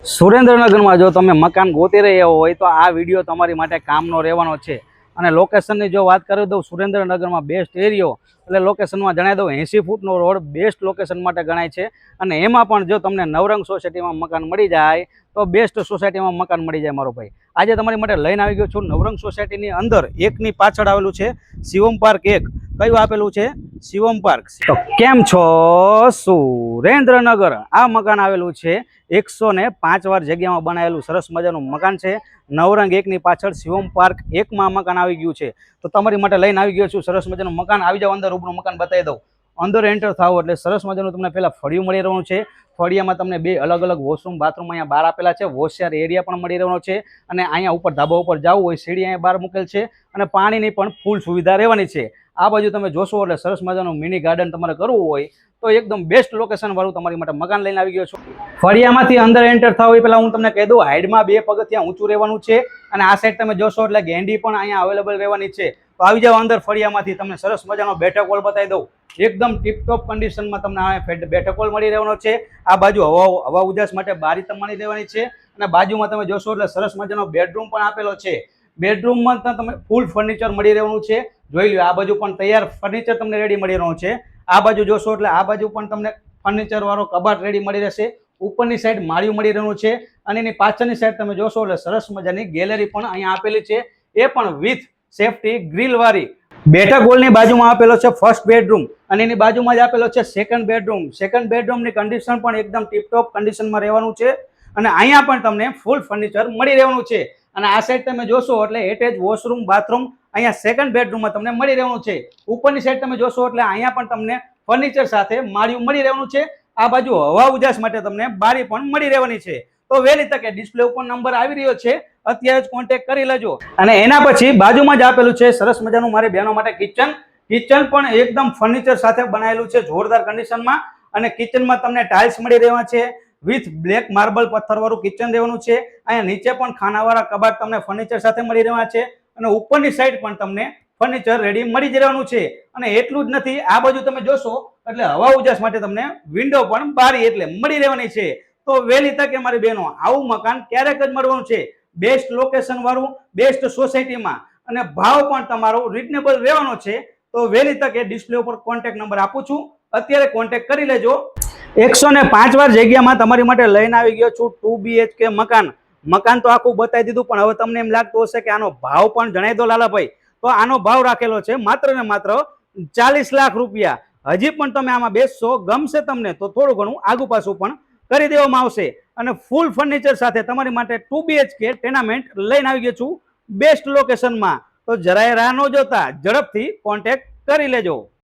સુરેન્દ્રનગરમાં જો તમે મકાન ગોતી રહ્યા હોય તો આ વિડીયો તમારી માટે કામનો રહેવાનો છે. અને લોકેશનની જો વાત કરી દઉં, સુરેન્દ્રનગરમાં બેસ્ટ એરિયો એટલે લોકેશનમાં જણાવી દઉં 80 ફૂટનો રોડ બેસ્ટ લોકેશન માટે ગણાય છે. અને એમાં પણ જો તમને નવરંગ સોસાયટીમાં મકાન મળી જાય તો બેસ્ટ સોસાયટીમાં મકાન મળી જાય મારો ભાઈ. આજે તમારી માટે લઈને આવી ગયો છું નવરંગ સોસાયટીની અંદર એકની પાછળ આવેલું છે શિવમ પાર્ક. કયું આપેલું છે? શિવમ પાર્ક. તો કેમ છો સુરેન્દ્રનગર? આ મકાન આવેલું છે 105 વાર જગ્યામાં બનાવેલું સરસ મજાનું મકાન છે. નવરંગ એકની પાછળ શિવમ પાર્ક એકમાં મકાન આવી ગયું છે. તો તમારી માટે લઈને આવી ગયો છું સરસ મજાનું મકાન. આવી જાવ, અંદર રૂબરૂ મકાન બતાવી દઉં. અંદર એન્ટર થાવ એટલે સરસ મજાનું તમને પહેલા ફળિયું મળી રહેવાનું છે. ફળિયામાં તમને બે અલગ અલગ વોશરૂમ બાથરૂમ અહીંયા બહાર આપેલા છે. વોશિયાર એરિયા પણ મળી રહેવાનો છે. અને અહીંયા ઉપર ધાબા ઉપર જવું હોય સીડી અહીંયા બહાર મૂકેલ છે. અને પાણીની પણ ફૂલ સુવિધા રહેવાની છે. આ બાજુ તમે જોશો એટલે સરસ મજાનું મિની ગાર્ડન તમારે કરવું હોય તો એકદમ બેસ્ટ લોકેશન વાળું તમારી માટે મકાન લઈને આવી ગયો છું. ફળિયામાંથી અંદર એન્ટર થાવ એ પહેલાં હું તમને કહી દઉં, હાઈડમાં 2 પગથિયાં ઊંચું રહેવાનું છે. અને આ સાઈડ તમે જોશો એટલે ગેંડી પણ અહીંયા અવેલેબલ રહેવાની છે. તો આવી જાવ અંદર. ફળિયામાંથી તમને સરસ મજાનો બેઠક હોલ બતાવી દઉં. એકદમ ટીપટોપ કન્ડિશનમાં તમને આ બેઠક હોલ મળી રહેવાનો છે. આ બાજુ હવા ઉજાસ માટે બારી તમારી રહેવાની છે. અને બાજુમાં તમે જોશો એટલે સરસ મજાનો બેડરૂમ પણ આપેલો છે. બેડરૂમમાં તમે ફૂલ ફર્નિચર મળી રહેવાનું છે. જોઈ લો, આ બાજુ પણ તૈયાર ફર્નિચર તમને રેડી મળી રહેવાનું છે. આ બાજુ જોશો એટલે આ બાજુ પણ તમને ફર્નિચર વાળો કબાટ રેડી મળી રહેશે. ઉપરની સાઈડ માળિયું મળી રહેવાનું છે. અને એની પાછળની સાઈડ તમે જોશો એટલે સરસ મજાની ગેલેરી પણ અહીંયા આપેલી છે. એ પણ વિથ સેફટી ગ્રીલ વાળી. બેઠક હોલની બાજુમાં આપેલો છે ફર્સ્ટ બેડરૂમ અને એની બાજુમાં જ આપેલો છે સેકન્ડ બેડરૂમ. સેકન્ડ બેડરૂમની કન્ડિશન પણ એકદમ ટીપટોપ કન્ડિશનમાં રહેવાનું છે. અને અહીંયા પણ તમને ફૂલ ફર્નિચર મળી રહેવાનું છે. અને આ સાઈડ તમે જોશો એટલે એટેચ વોશરૂમ બાથરૂમ અહીંયા સેકન્ડ બેડરૂમમાં તમને મળી રહેવાનું છે. ઉપરની સાઈડ તમે જોશો એટલે અહીંયા પણ તમને ફર્નિચર સાથે માળિયું મળી રહેવાનું છે. આ બાજુ હવા ઉજાસ માટે તમને બારી પણ મળી રહેવાની છે. તો વહેલી તકે ડિસ્પ્લે ઉપર નંબર આવી રહ્યો છે, અત્યારે જ કોન્ટેક્ટ કરી લેજો. અને એના પછી બાજુમાં જ આપેલું છે સરસ મજાનું મારી બહેનો માટે કિચન. કિચન પણ એકદમ ફર્નિચર સાથે બનાવેલું છે જોરદાર કન્ડિશનમાં. અને કિચનમાં તમને ટાઇલ્સ મળી રહેવા છે. વિથ બ્લેક માર્બલ પથ્થરવાળું કિચન રહેવાનું છે. અહીંયા નીચે પણ ખાનાવાળા કબાટ તમને ફર્નિચર સાથે મળી રહેવા છે. અને ઉપરની સાઈડ પણ તમને ફર્નિચર રેડી મળી જવાનું છે. અને એટલું જ નથી, આ બાજુ તમે જોશો એટલે હવા ઉજાસ માટે તમને વિન્ડો પણ બારી એટલે મળી રહેવાની છે. તો વહેલી તકે મારી બહેનો આવું મકાન ક્યારેક જ મળવાનું છે. બેસ્ટ લોકેશન વાળું બેસ્ટ સોસાયટીમાં અને ભાવ પણ તમારો રીઝનેબલ રહેવાનો છે. તો વહેલી તકે ડિસ્પ્લે ઉપર કોન્ટેક્ટ નંબર આપું છું, અત્યારે કોન્ટેક્ટ કરી લેજો. 105 વાર જગ્યામાં તમારી માટે લઈને આવી ગયો છું 2 BHK મકાન. મકાન તો આખું બતાવી દીધું, પણ હવે તમને એમ લાગતું હશે કે આનો ભાવ પણ જણાવી દો લાલાભાઈ. તો આનો ભાવ રાખેલો છે માત્ર ને માત્ર 40 લાખ રૂપિયા. હજી પણ તમે આમાં બેસશો, ગમશે તમને તો થોડું ઘણું આગુ પાછું પણ કરી દેવામાં આવશે. અને ફૂલ ફર્નિચર સાથે તમારી માટે 2 BHK ટેનામેન્ટ લઈને આવી ગયો છું બેસ્ટ લોકેશનમાં. તો જરાય રાહ ન જોતા ઝડપથી કોન્ટેક્ટ કરી લેજો.